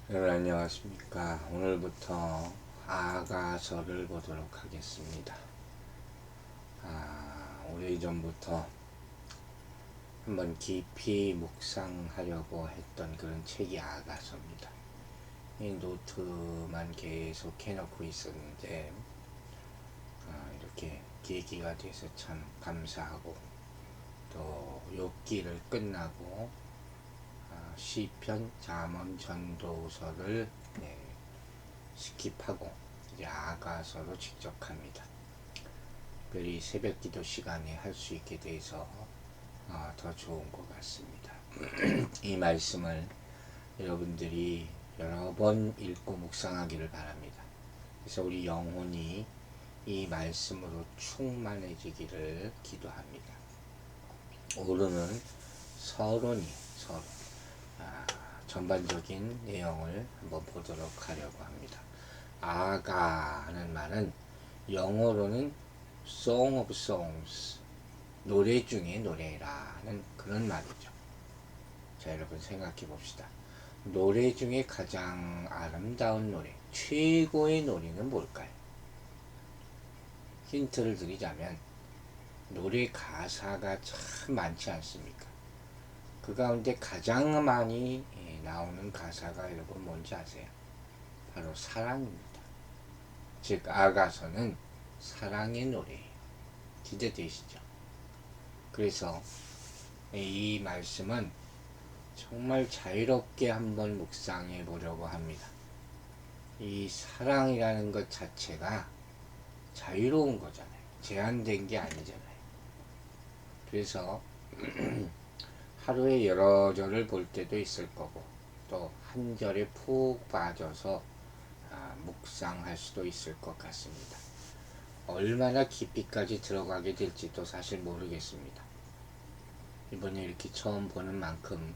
여러분 안녕하십니까. 오늘부터 아가서를 보도록 하겠습니다. 오래전부터 한번 깊이 묵상하려고 했던 그런 책이 아가서입니다. 이 노트만 계속 해놓고 있었는데 이렇게 계기가 돼서 참 감사하고, 또 욥기를 끝나고 시편, 잠언, 전도서를 스킵하고 이제 아가서로 직접 합니다. 특별히 새벽 기도 시간에 할 수 있게 돼서 더 좋은 것 같습니다. 이 말씀을 여러분들이 여러 번 읽고 묵상하기를 바랍니다. 그래서 우리 영혼이 이 말씀으로 충만해지기를 기도합니다. 오늘은 서론 전반적인 내용을 한번 보도록 하려고 합니다. 아가는 말은 영어로는 Song of Songs, 노래 중에 노래라는 그런 말이죠. 자, 여러분 생각해 봅시다. 노래 중에 가장 아름다운 노래, 최고의 노래는 뭘까요? 힌트를 드리자면 노래 가사가 참 많지 않습니까? 그 가운데 가장 많이 나오는 가사가 여러분 뭔지 아세요? 바로 사랑입니다. 즉 아가서는 사랑의 노래예요. 기대되시죠? 그래서 이 말씀은 정말 자유롭게 한번 묵상해 보려고 합니다. 이 사랑이라는 것 자체가 자유로운 거잖아요. 제한된 게 아니잖아요. 그래서 하루에 여러 절을 볼 때도 있을 거고, 또 한 절에 푹 빠져서 묵상할 수도 있을 것 같습니다. 얼마나 깊이까지 들어가게 될지도 사실 모르겠습니다. 이번에 이렇게 처음 보는 만큼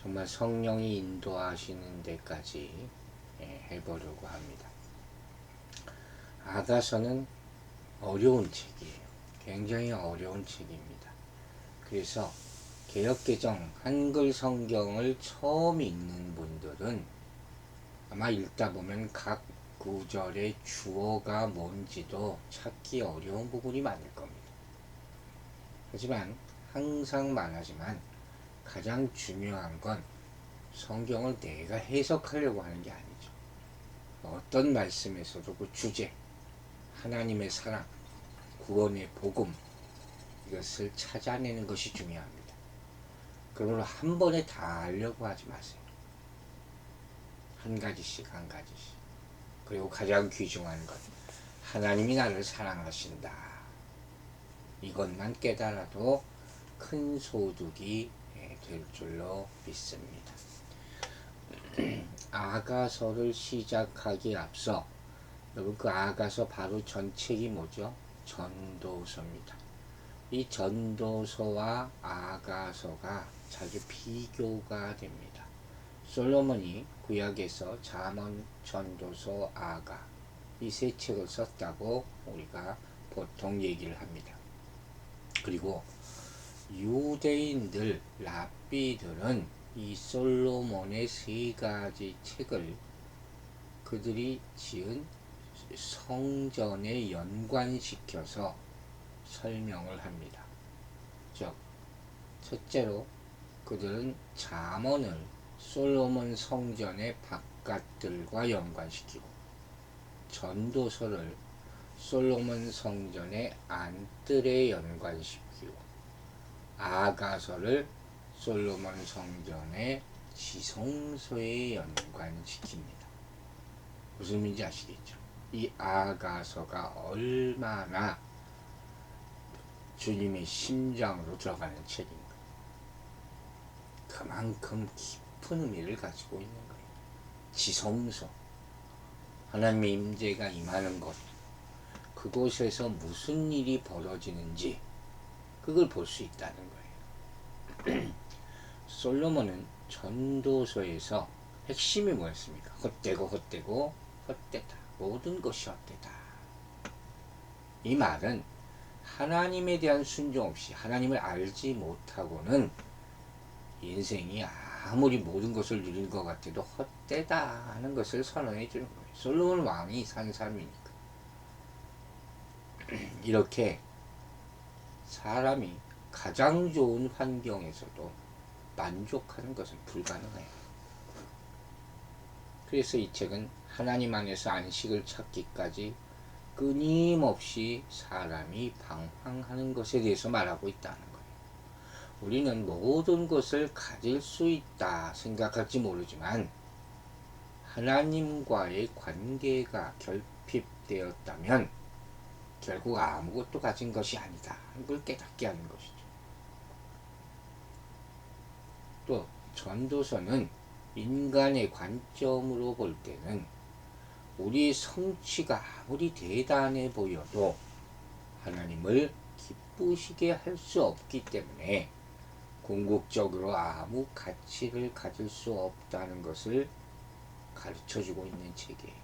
정말 성령이 인도하시는 데까지 해보려고 합니다. 아가서는 어려운 책이에요. 굉장히 어려운 책입니다. 그래서 개역개정 한글 성경을 처음 읽는 분들은 아마 읽다 보면 각 구절의 주어가 뭔지도 찾기 어려운 부분이 많을 겁니다. 하지만 항상 말하지만 가장 중요한 건 성경을 내가 해석하려고 하는 게 아니죠. 어떤 말씀에서도 그 주제, 하나님의 사랑, 구원의 복음, 이것을 찾아내는 것이 중요합니다. 그러므로 한 번에 다 하려고 하지 마세요. 한 가지씩. 그리고 가장 귀중한 것, 하나님이 나를 사랑하신다. 이것만 깨달아도 큰 소득이 될 줄로 믿습니다. 아가서를 시작하기에 앞서 여러분, 그 아가서 바로 전 책이 뭐죠? 전도서입니다. 이 전도서와 아가서가 자주 비교가 됩니다. 솔로몬이 구약에서 잠언, 전도서, 아가 이 세 책을 썼다고 우리가 보통 얘기를 합니다. 그리고 유대인들, 랍비들은 이 솔로몬의 세 가지 책을 그들이 지은 성전에 연관시켜서 설명을 합니다. 즉, 첫째로 그들은 잠언을 솔로몬 성전의 바깥들과 연관시키고, 전도서를 솔로몬 성전의 안뜰에 연관시키고, 아가서를 솔로몬 성전의 지성소에 연관시킵니다. 무슨 의미인지 아시겠죠? 이 아가서가 얼마나 주님의 심장으로 들어가는 책인가. 그만큼 깊은 의미를 가지고 있는 거예요. 지성소, 하나님의 임재가 임하는 곳, 그곳에서 무슨 일이 벌어지는지 그걸 볼 수 있다는 거예요. 솔로몬은 전도서에서 핵심이 뭐였습니까? 헛되고 헛되다. 모든 것이 헛되다. 이 말은 하나님에 대한 순종 없이, 하나님을 알지 못하고는 인생이 아무리 모든 것을 누린 것 같아도 헛되다 하는 것을 선언해 주는 거예요. 솔로몬 왕이 산 삶이니까. 이렇게 사람이 가장 좋은 환경에서도 만족하는 것은 불가능해요. 그래서 이 책은 하나님 안에서 안식을 찾기까지 끊임없이 사람이 방황하는 것에 대해서 말하고 있다는 거예요. 우리는 모든 것을 가질 수 있다 생각할지 모르지만 하나님과의 관계가 결핍되었다면 결국 아무것도 가진 것이 아니다 하는 걸 깨닫게 하는 것이죠. 또 전도서는 인간의 관점으로 볼 때는 우리의 성취가 아무리 대단해 보여도 하나님을 기쁘시게 할 수 없기 때문에 궁극적으로 아무 가치를 가질 수 없다는 것을 가르쳐주고 있는 책이에요.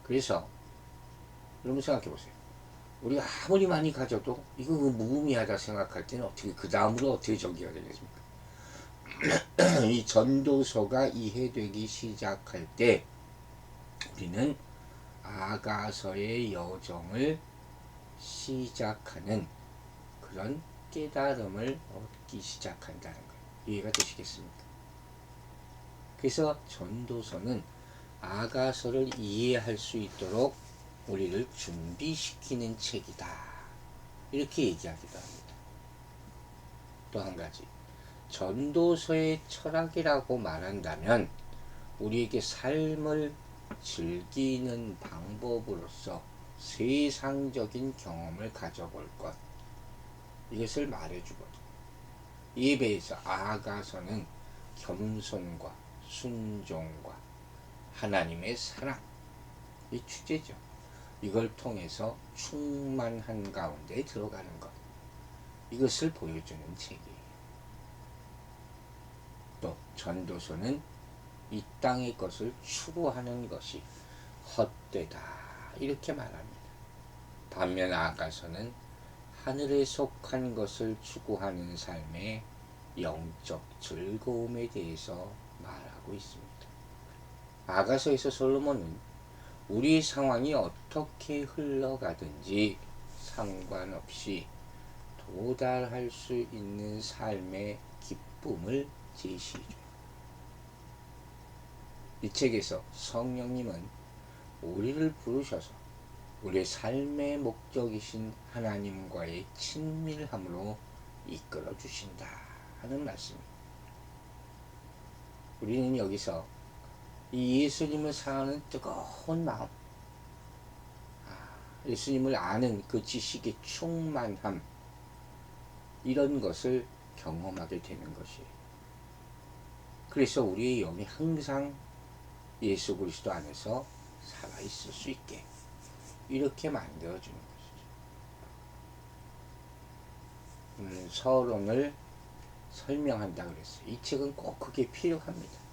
그래서 여러분 생각해 보세요. 우리가 아무리 많이 가져도 이거 무의미하다 생각할 때는 어떻게 그 다음으로 어떻게 전개가 되겠습니까? 이 전도서가 이해되기 시작할 때 우리는 아가서의 여정을 시작하는 그런 깨달음을 얻기 시작한다는 거예요. 이해가 되시겠습니까? 그래서 전도서는 아가서를 이해할 수 있도록 우리를 준비시키는 책이다. 이렇게 얘기하기도 합니다. 또 한 가지, 전도서의 철학이라고 말한다면 우리에게 삶을 즐기는 방법으로서 세상적인 경험을 가져볼 것, 이것을 말해주거든. 이에 비해서 아가서는 겸손과 순종과 하나님의 사랑, 이 주제죠. 이걸 통해서 충만한 가운데 들어가는 것, 이것을 보여주는 책이에요. 또 전도서는 이 땅의 것을 추구하는 것이 헛되다 이렇게 말합니다. 반면 아가서는 하늘에 속한 것을 추구하는 삶의 영적 즐거움에 대해서 말하고 있습니다. 아가서에서 솔로몬은 우리의 상황이 어떻게 흘러가든지 상관없이 도달할 수 있는 삶의 기쁨을 제시해줘요. 이 책에서 성령님은 우리를 부르셔서 우리의 삶의 목적이신 하나님과의 친밀함으로 이끌어 주신다 하는 말씀입니다. 우리는 여기서 이 예수님을 사랑하는 뜨거운 마음, 예수님을 아는 그 지식의 충만함, 이런 것을 경험하게 되는 것이에요. 그래서 우리의 영이 항상 예수 그리스도 안에서 살아있을 수 있게 이렇게 만들어주는 것이죠. 서론을 설명한다 그랬어요. 이 책은 꼭 그게 필요합니다.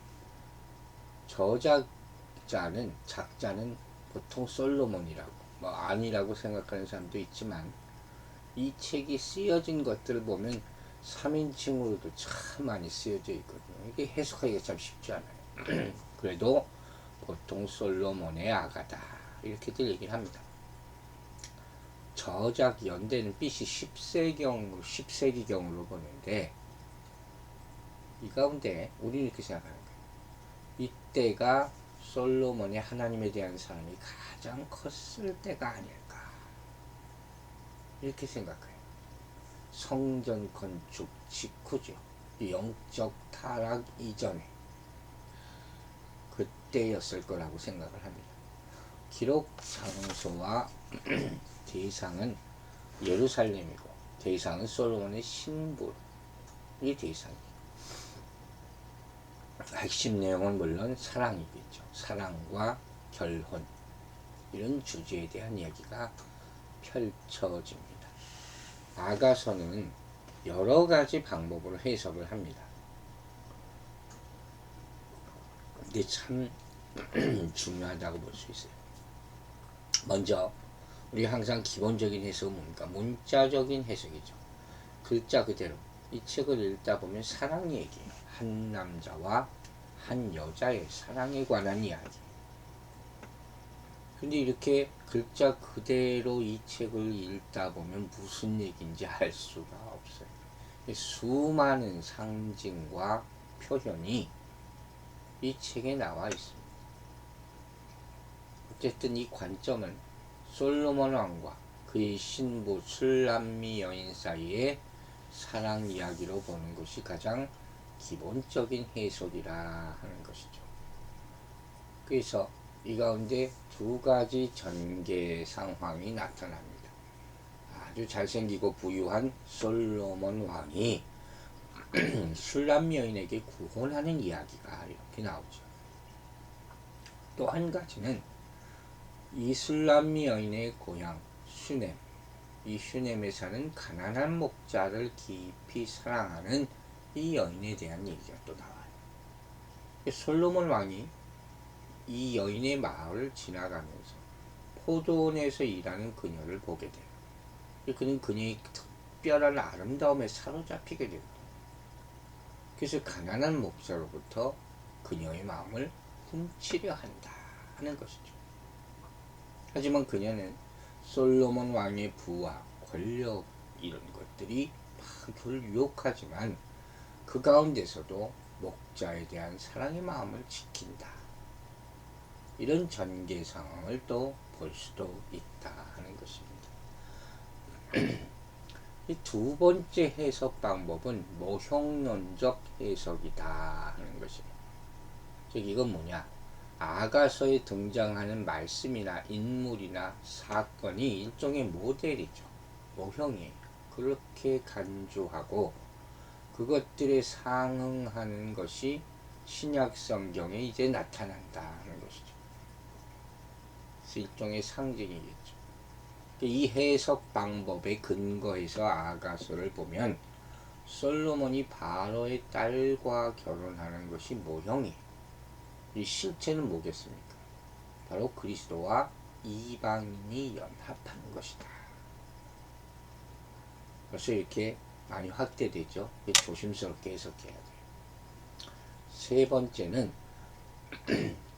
작자는 보통 솔로몬이라고 아니라고 생각하는 사람도 있지만 이 책이 쓰여진 것들을 보면 3인칭으로도 참 많이 쓰여져 있거든요. 이게 해석하기가 참 쉽지 않아요. 그래도 보통 솔로몬의 아가다 이렇게들 얘기를 합니다. 저작 연대는 BC 10세기경으로 보는데 이 가운데 우리는 이렇게 생각하는 거예요. 이때가 솔로몬의 하나님에 대한 사랑이 가장 컸을 때가 아닐까 이렇게 생각해요. 성전 건축 직후죠. 영적 타락 이전에 그때였을 거라고 생각을 합니다. 기록 장소와 대상은 예루살렘이고 대상은 솔로몬의 신부의 대상이에요. 핵심 내용은 물론 사랑이겠죠. 사랑과 결혼 이런 주제에 대한 이야기가 펼쳐집니다. 아가서는 여러 가지 방법으로 해석을 합니다. 이게 참 중요하다고 볼 수 있어요. 먼저 우리 항상 기본적인 해석은 뭡니까? 문자적인 해석이죠. 글자 그대로 이 책을 읽다 보면 사랑 얘기예요. 한 남자와 한 여자의 사랑에 관한 이야기. 근데 이렇게 글자 그대로 이 책을 읽다 보면 무슨 얘기인지 알 수가 없어요. 수많은 상징과 표현이 이 책에 나와 있습니다. 어쨌든 이 관점은 솔로몬 왕과 그의 신부 술람미 여인 사이의 사랑 이야기로 보는 것이 가장 기본적인 해석이라 하는 것이죠. 그래서 이 가운데 두 가지 전개 상황이 나타납니다. 아주 잘생기고 부유한 솔로몬 왕이 술람 여인에게 구원하는 이야기가 이렇게 나오죠. 또 한 가지는 이 술람 여인의 고향 슈넴, 이 슈넴에 사는 가난한 목자를 깊이 사랑하는 이 여인에 대한 얘기가 또 나와요. 솔로몬 왕이 이 여인의 마을을 지나가면서 포도원에서 일하는 그녀를 보게 돼요. 그는 그녀의 특별한 아름다움에 사로잡히게 되거든요. 그래서 가난한 목자로부터 그녀의 마음을 훔치려 한다 하는 것이죠. 하지만 그녀는 솔로몬 왕의 부와 권력 이런 것들이 막 그를 유혹하지만 그 가운데서도 목자에 대한 사랑의 마음을 지킨다. 이런 전개 상황을 또 볼 수도 있다 하는 것입니다. 이 두 번째 해석 방법은 모형론적 해석이다 하는 것입니다. 즉 이건 뭐냐? 아가서에 등장하는 말씀이나 인물이나 사건이 일종의 모델이죠. 모형이에요. 그렇게 간주하고 그것들에 상응하는 것이 신약 성경에 이제 나타난다 하는 것이죠. 일종의 상징이겠죠. 이 해석 방법에 근거해서 아가서를 보면 솔로몬이 바로의 딸과 결혼하는 것이 모형이에요. 이 실체는 뭐겠습니까? 바로 그리스도와 이방인이 연합하는 것이다. 그래서 이렇게 많이 확대되죠. 조심스럽게 해석해야 돼요. 세 번째는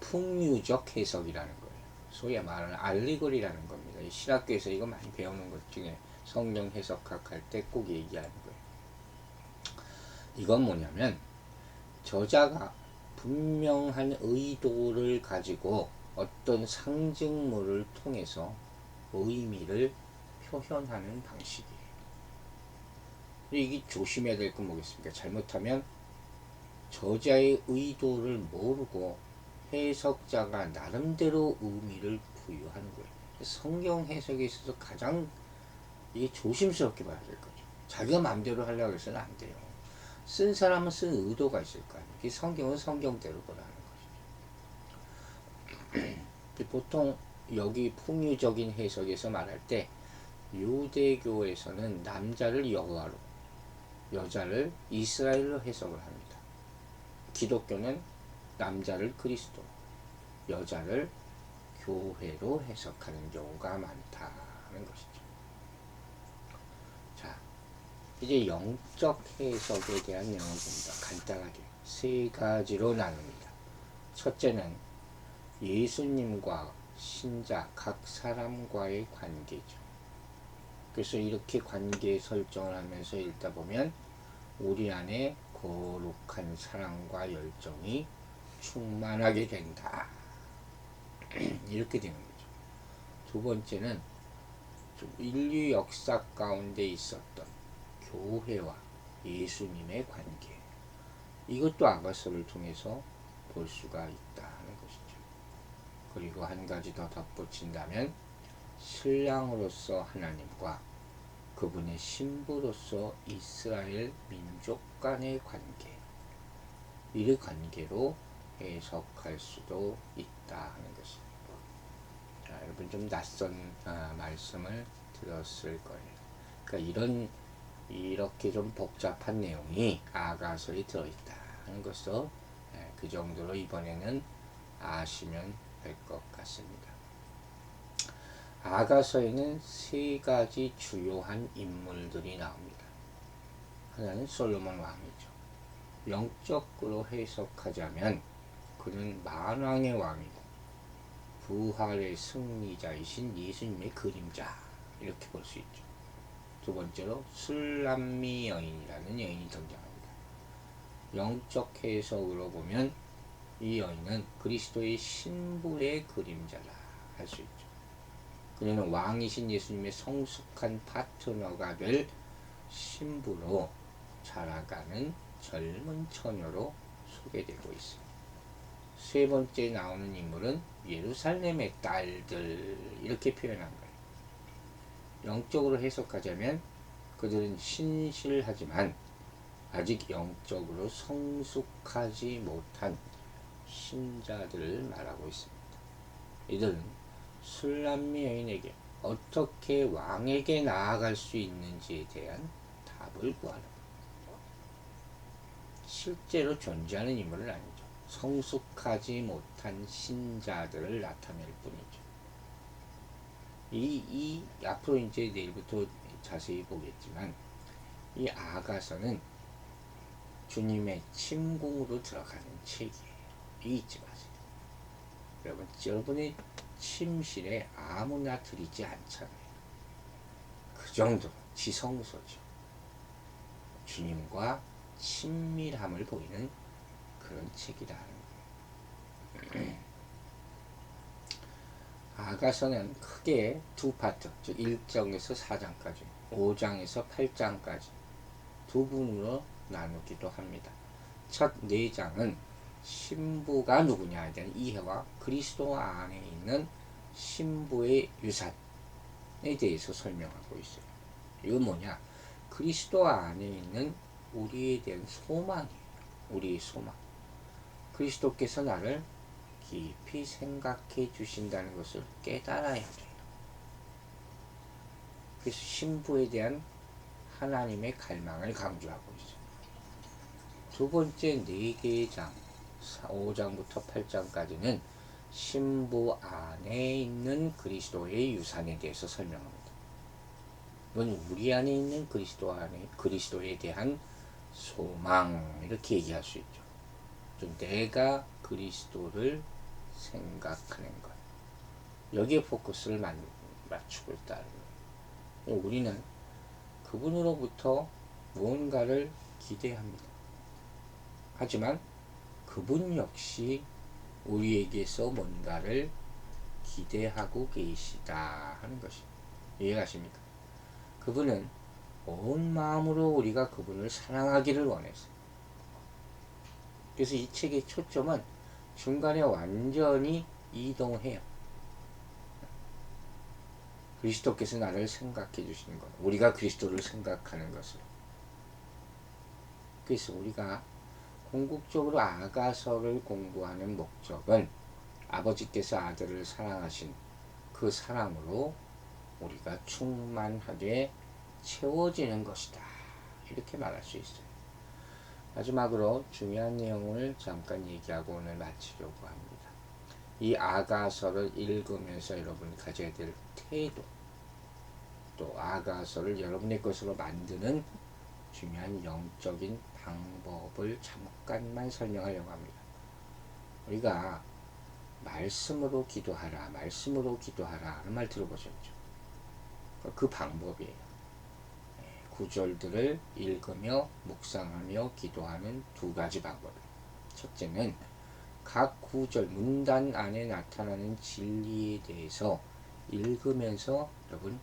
풍류적 해석이라는 거예요. 소위 말하는 알레고리라는 겁니다. 신학교에서 이거 많이 배우는 것 중에 성경 해석학 할 때 꼭 얘기하는 거예요. 이건 뭐냐면 저자가 분명한 의도를 가지고 어떤 상징물을 통해서 의미를 표현하는 방식이에요. 이게 조심해야 될 건 뭐겠습니까? 잘못하면 저자의 의도를 모르고 해석자가 나름대로 의미를 부여하는 거예요. 성경 해석에 있어서 가장 이게 조심스럽게 봐야 될 거죠. 자기가 마음대로 하려고 해서는 안 돼요. 쓴 사람은 쓴 의도가 있을 거 아니에요. 이 성경은 성경대로 보라는 것이죠. 보통 여기 풍유적인 해석에서 말할 때 유대교에서는 남자를 여호와로, 여자를 이스라엘로 해석을 합니다. 기독교는 남자를 그리스도, 여자를 교회로 해석하는 경우가 많다는 것이죠. 자, 이제 영적 해석에 대한 내용을 봅니다. 간단하게 세 가지로 나눕니다. 첫째는 예수님과 신자 각 사람과의 관계죠. 그래서 이렇게 관계 설정을 하면서 읽다 보면 우리 안에 거룩한 사랑과 열정이 충만하게 된다. 이렇게 되는 거죠. 두 번째는 인류 역사 가운데 있었던 교회와 예수님의 관계. 이것도 아가서를 통해서 볼 수가 있다는 것이죠. 그리고 한 가지 더 덧붙인다면 신랑으로서 하나님과 그분의 신부로서 이스라엘 민족 간의 관계, 이 관계로 해석할 수도 있다 하는 것입니다. 자, 여러분 좀 낯선 말씀을 들었을 거예요. 그러니까 이렇게 좀 복잡한 내용이 아가서에 들어있다 하는 것도 그 정도로 이번에는 아시면 될 것 같습니다. 아가서에는 세 가지 주요한 인물들이 나옵니다. 하나는 솔로몬 왕이죠. 영적으로 해석하자면 그는 만왕의 왕이고 부활의 승리자이신 예수님의 그림자, 이렇게 볼 수 있죠. 두 번째로 술람미 여인이라는 여인이 등장합니다. 영적 해석으로 보면 이 여인은 그리스도의 신부의 그림자라 할 수 있죠. 그녀는 왕이신 예수님의 성숙한 파트너가 될 신부로 자라가는 젊은 처녀로 소개되고 있습니다. 세 번째 나오는 인물은 예루살렘의 딸들, 이렇게 표현한 거예요. 영적으로 해석하자면 그들은 신실하지만 아직 영적으로 성숙하지 못한 신자들을 말하고 있습니다. 이들은 술람미 여인에게 어떻게 왕에게 나아갈 수 있는지에 대한 답을 구하는, 실제로 존재하는 인물은 아니죠. 성숙하지 못한 신자들을 나타낼 뿐이죠. 앞으로 이제 내일부터 자세히 보겠지만, 이 아가서는 주님의 침궁으로 들어가는 책이에요. 잊지 마세요. 여러분, 여러분의 침실에 아무나 들이지 않잖아요. 그 정도로 지성소죠. 주님과 친밀함을 보이는 그런 책이라는 거예요. 아가서는 크게 두 파트, 즉 1장에서 4장까지, 5장에서 8장까지 두 분으로 나누기도 합니다. 첫 4장은 신부가 누구냐에 대한 이해와 그리스도 안에 있는 신부의 유산에 대해서 설명하고 있어요. 이건 뭐냐? 그리스도 안에 있는 우리에 대한 소망이에요. 우리의 소망. 그리스도께서 나를 깊이 생각해 주신다는 것을 깨달아야 돼요. 그래서 신부에 대한 하나님의 갈망을 강조하고 있어요. 두 번째 4개의 장, 5장부터 8장까지는 신부 안에 있는 그리스도의 유산에 대해서 설명합니다. 이건 우리 안에 있는 그리스도에 대한 소망, 이렇게 얘기할 수 있죠. 내가 그리스도를 생각하는 것, 여기에 포커스를 맞추고 있다는 거예요. 우리는 그분으로부터 무언가를 기대합니다. 하지만 그분 역시 우리에게서 뭔가를 기대하고 계시다 하는 것이, 이해가십니까? 그분은 온 마음으로 우리가 그분을 사랑하기를 원했어요. 그래서 이 책의 초점은 중간에 완전히 이동해요. 그리스도께서 나를 생각해 주시는 것, 우리가 그리스도를 생각하는 것을. 그래서 우리가 궁극적으로 아가서를 공부하는 목적은 아버지께서 아들을 사랑하신 그 사랑으로 우리가 충만하게 채워지는 것이다, 이렇게 말할 수 있어요. 마지막으로 중요한 내용을 잠깐 얘기하고 오늘 마치려고 합니다. 이 아가서를 읽으면서 여러분이 가져야 될 태도, 또 아가서를 여러분의 것으로 만드는 중요한 영적인 방법을 잠깐만 설명하려고 합니다. 우리가 말씀으로 기도하라, 말씀으로 기도하라 하는 말 들어보셨죠? 그 방법이에요. 구절들을 읽으며 묵상하며 기도하는 두 가지 방법. 첫째는 각 구절, 문단 안에 나타나는 진리에 대해서 읽으면서 여러분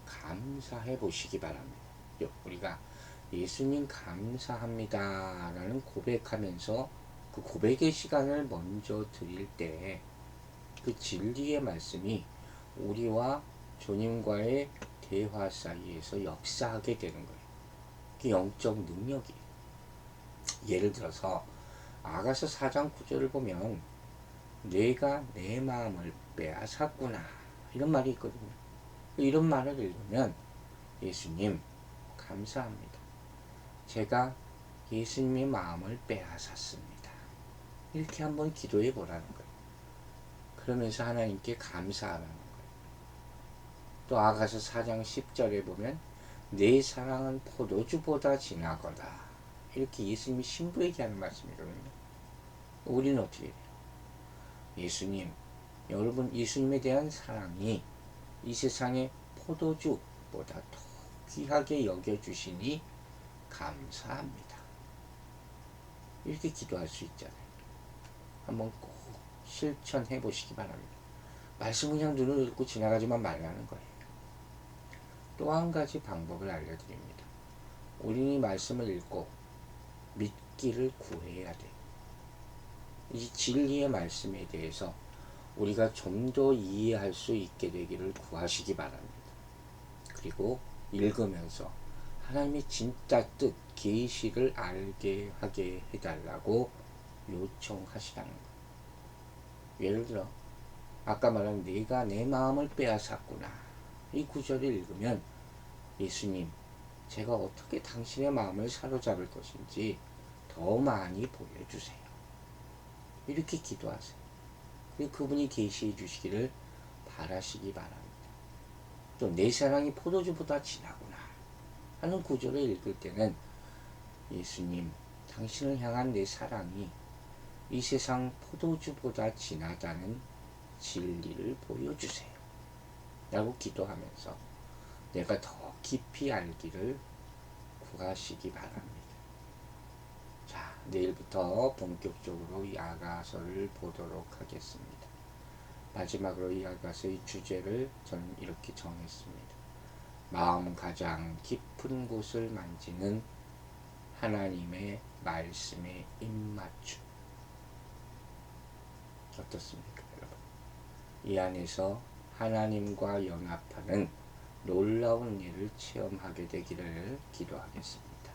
감사해 보시기 바랍니다. 우리가 예수님 감사합니다 라는 고백하면서 그 고백의 시간을 먼저 드릴 때 그 진리의 말씀이 우리와 주님과의 대화 사이에서 역사하게 되는 거예요. 그게 영적 능력이에요. 예를 들어서 아가서 4장 9절을 보면 내가 내 마음을 빼앗았구나, 이런 말이 있거든요. 이런 말을 읽으면 예수님 감사합니다. 제가 예수님의 마음을 빼앗았습니다. 이렇게 한번 기도해 보라는 거예요. 그러면서 하나님께 감사하라는 거예요. 또 아가서 4장 10절에 보면 내 사랑은 포도주보다 진하거다, 이렇게 예수님이 신부에게 하는 말씀이거든요. 우리는 어떻게 해요? 예수님, 여러분 예수님에 대한 사랑이 이 세상의 포도주보다 더 귀하게 여겨주시니 감사합니다. 이렇게 기도할 수 있잖아요. 한번 꼭 실천해 보시기 바랍니다. 말씀 그냥 눈을 읽고 지나가지만 말라는 거예요. 또 한 가지 방법을 알려드립니다. 우리는 이 말씀을 읽고 믿기를 구해야 돼. 이 진리의 말씀에 대해서 우리가 좀 더 이해할 수 있게 되기를 구하시기 바랍니다. 그리고 읽으면서 하나님의 진짜 뜻, 계시를 알게 하게 해달라고 요청하시라는 거예요. 예를 들어 아까 말한 내가 내 마음을 빼앗았구나. 이 구절을 읽으면 예수님, 제가 어떻게 당신의 마음을 사로잡을 것인지 더 많이 보여주세요. 이렇게 기도하세요. 그리고 그분이 계시해 주시기를 바라시기 바랍니다. 또 내 사랑이 포도주보다 진하구나 하는 구절을 읽을 때는 예수님, 당신을 향한 내 사랑이 이 세상 포도주보다 진하다는 진리를 보여주세요. 라고 기도하면서 내가 더 깊이 알기를 구하시기 바랍니다. 자, 내일부터 본격적으로 야가서를 보도록 하겠습니다. 마지막으로 이 야가서의 주제를 저는 이렇게 정했습니다. 마음 가장 깊은 곳을 만지는 하나님의 말씀의 입맞춤. 어떻습니까, 여러분? 이 안에서 하나님과 연합하는 놀라운 일을 체험하게 되기를 기도하겠습니다.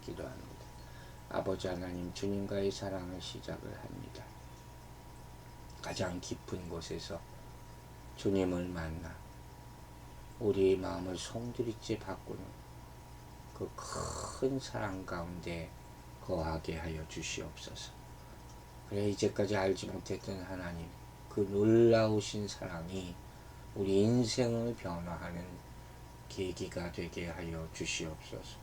기도합니다. 아버지 하나님, 주님과의 사랑을 시작을 합니다. 가장 깊은 곳에서 주님을 만나 우리의 마음을 송두리째 바꾸는 그 큰 사랑 가운데 거하게 하여 주시옵소서. 그래, 이제까지 알지 못했던 하나님, 그 놀라우신 사랑이 우리 인생을 변화하는 계기가 되게 하여 주시옵소서.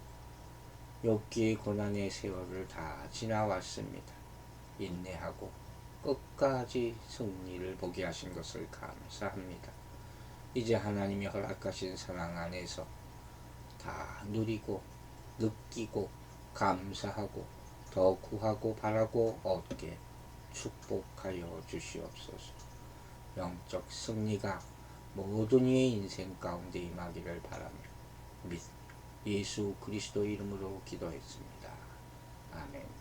욥기의 고난의 세월을 다 지나왔습니다. 인내하고 끝까지 승리를 보게 하신 것을 감사합니다. 이제 하나님이 허락하신 사랑 안에서 다 누리고 느끼고 감사하고 더 구하고 바라고 얻게 축복하여 주시옵소서. 영적 승리가 모든 이의 인생 가운데 임하기를 바라며 예수 그리스도 이름으로 기도했습니다. 아멘.